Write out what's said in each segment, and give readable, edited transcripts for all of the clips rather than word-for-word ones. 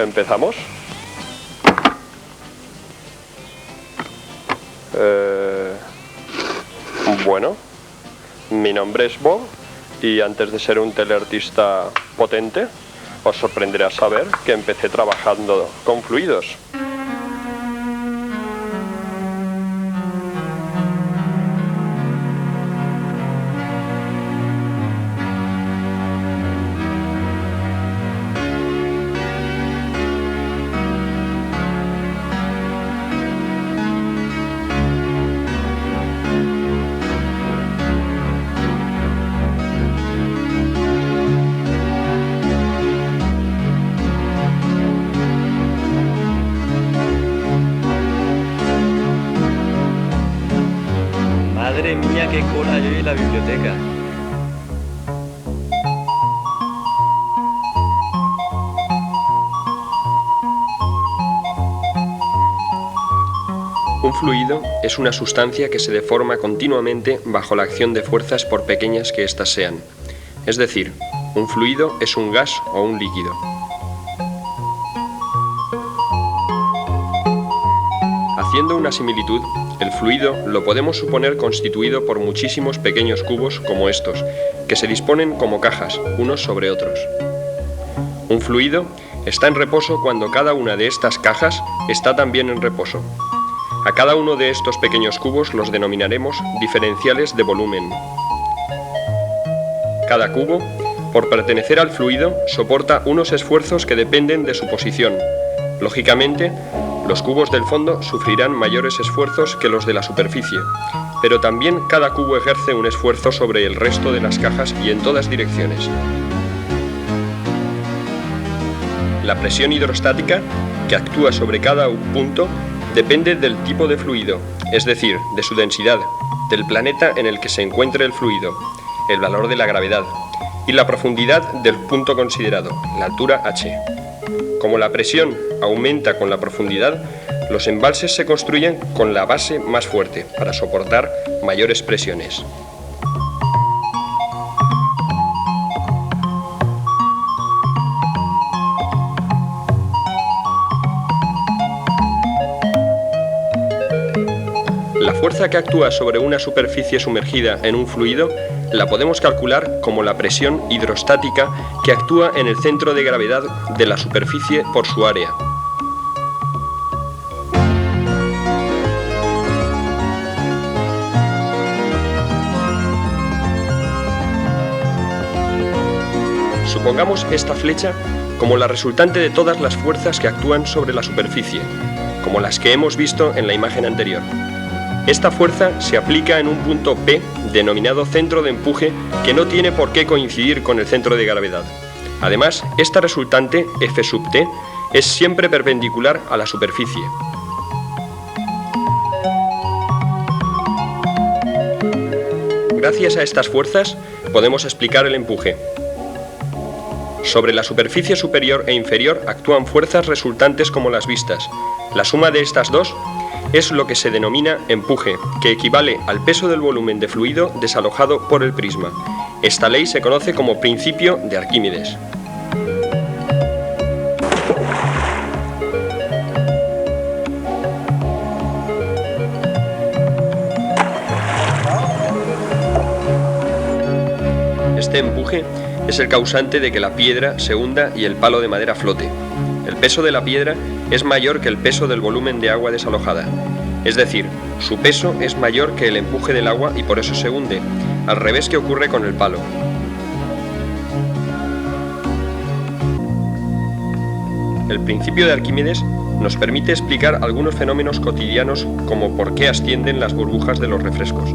¿Empezamos? Bueno, mi nombre es Bob y antes de ser un teleartista potente, os sorprenderá saber que empecé trabajando con fluidos. Madre mía, qué cola hay hoy en la biblioteca. Un fluido es una sustancia que se deforma continuamente bajo la acción de fuerzas por pequeñas que éstas sean. Es decir, un fluido es un gas o un líquido. Haciendo una similitud, el fluido lo podemos suponer constituido por muchísimos pequeños cubos como estos, que se disponen como cajas, unos sobre otros. Un fluido está en reposo cuando cada una de estas cajas está también en reposo. A cada uno de estos pequeños cubos los denominaremos diferenciales de volumen. Cada cubo, por pertenecer al fluido, soporta unos esfuerzos que dependen de su posición. Lógicamente, los cubos del fondo sufrirán mayores esfuerzos que los de la superficie, pero también cada cubo ejerce un esfuerzo sobre el resto de las cajas y en todas direcciones. La presión hidrostática, que actúa sobre cada punto, depende del tipo de fluido, es decir, de su densidad, del planeta en el que se encuentre el fluido, el valor de la gravedad y la profundidad del punto considerado, la altura h. Como la presión aumenta con la profundidad, los embalses se construyen con la base más fuerte para soportar mayores presiones. La fuerza que actúa sobre una superficie sumergida en un fluido la podemos calcular como la presión hidrostática que actúa en el centro de gravedad de la superficie por su área. Supongamos esta flecha como la resultante de todas las fuerzas que actúan sobre la superficie, como las que hemos visto en la imagen anterior. Esta fuerza se aplica en un punto P, denominado centro de empuje, que no tiene por qué coincidir con el centro de gravedad. Además, esta resultante, F sub T, es siempre perpendicular a la superficie. Gracias a estas fuerzas, podemos explicar el empuje. Sobre la superficie superior e inferior actúan fuerzas resultantes como las vistas. La suma de estas dos es lo que se denomina empuje, que equivale al peso del volumen de fluido desalojado por el prisma. Esta ley se conoce como principio de Arquímedes. Este empuje es el causante de que la piedra se hunda y el palo de madera flote. El peso de la piedra es mayor que el peso del volumen de agua desalojada. Es decir, su peso es mayor que el empuje del agua y por eso se hunde, al revés que ocurre con el palo. El principio de Arquímedes nos permite explicar algunos fenómenos cotidianos como por qué ascienden las burbujas de los refrescos.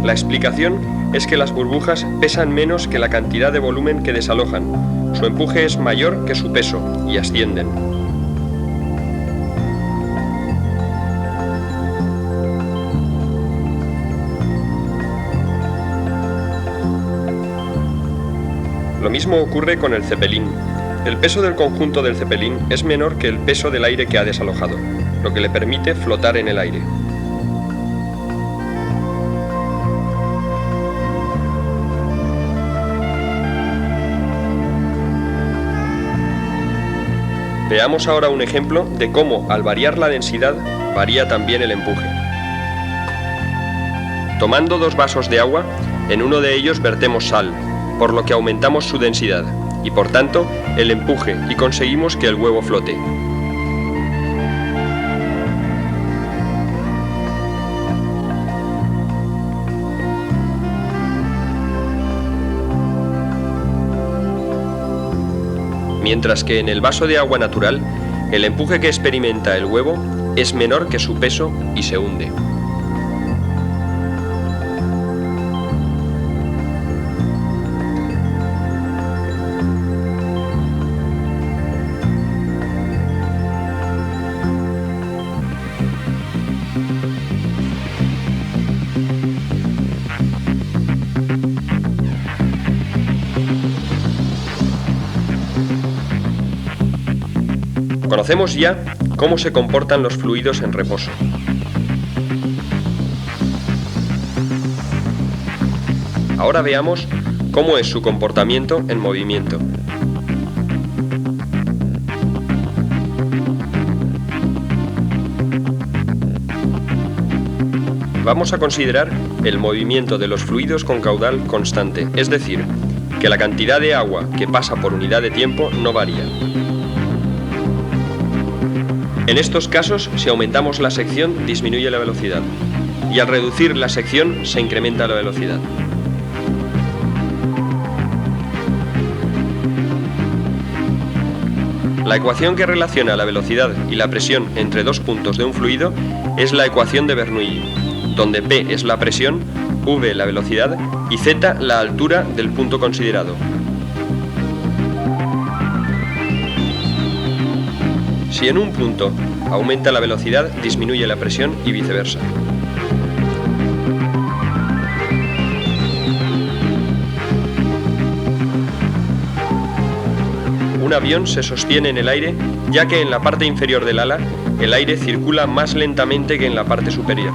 La explicación es que las burbujas pesan menos que la cantidad de volumen que desalojan. Su empuje es mayor que su peso y ascienden. Lo mismo ocurre con el cepelín. El peso del conjunto del cepelín es menor que el peso del aire que ha desalojado, lo que le permite flotar en el aire. Veamos ahora un ejemplo de cómo, al variar la densidad, varía también el empuje. Tomando 2 vasos de agua, en uno de ellos vertemos sal, por lo que aumentamos su densidad, y por tanto, el empuje, y conseguimos que el huevo flote. Mientras que en el vaso de agua natural, el empuje que experimenta el huevo es menor que su peso y se hunde. Conocemos ya cómo se comportan los fluidos en reposo. Ahora veamos cómo es su comportamiento en movimiento. Vamos a considerar el movimiento de los fluidos con caudal constante, es decir, que la cantidad de agua que pasa por unidad de tiempo no varía. En estos casos, si aumentamos la sección, disminuye la velocidad, y al reducir la sección, se incrementa la velocidad. La ecuación que relaciona la velocidad y la presión entre 2 puntos de un fluido es la ecuación de Bernoulli, donde P es la presión, V la velocidad y Z la altura del punto considerado. Si en un punto aumenta la velocidad, disminuye la presión y viceversa. Un avión se sostiene en el aire, ya que en la parte inferior del ala el aire circula más lentamente que en la parte superior.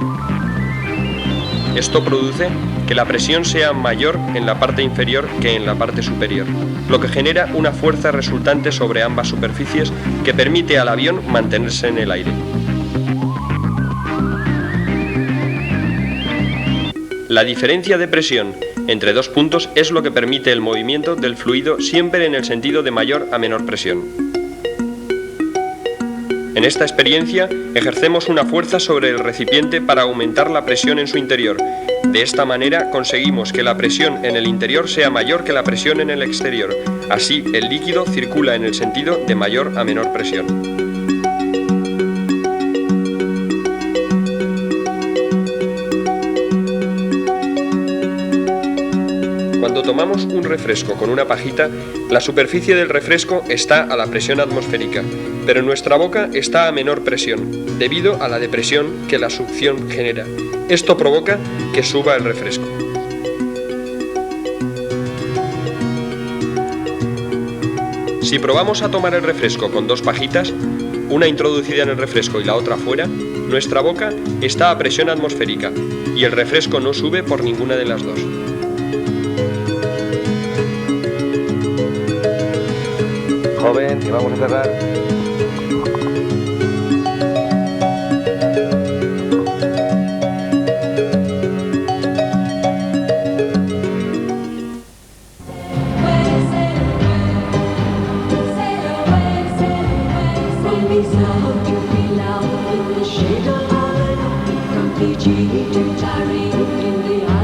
Esto produce que la presión sea mayor en la parte inferior que en la parte superior, lo que genera una fuerza resultante sobre ambas superficies que permite al avión mantenerse en el aire. La diferencia de presión entre 2 puntos es lo que permite el movimiento del fluido siempre en el sentido de mayor a menor presión. En esta experiencia ejercemos una fuerza sobre el recipiente para aumentar la presión en su interior. De esta manera conseguimos que la presión en el interior sea mayor que la presión en el exterior. Así, el líquido circula en el sentido de mayor a menor presión. Cuando tomamos un refresco con una pajita, la superficie del refresco está a la presión atmosférica, pero nuestra boca está a menor presión, debido a la depresión que la succión genera. Esto provoca que suba el refresco. Si probamos a tomar el refresco con 2 pajitas, una introducida en el refresco y la otra fuera, nuestra boca está a presión atmosférica y el refresco no sube por ninguna de las dos. Joven, que vamos a cerrar. Fiji to Tari in the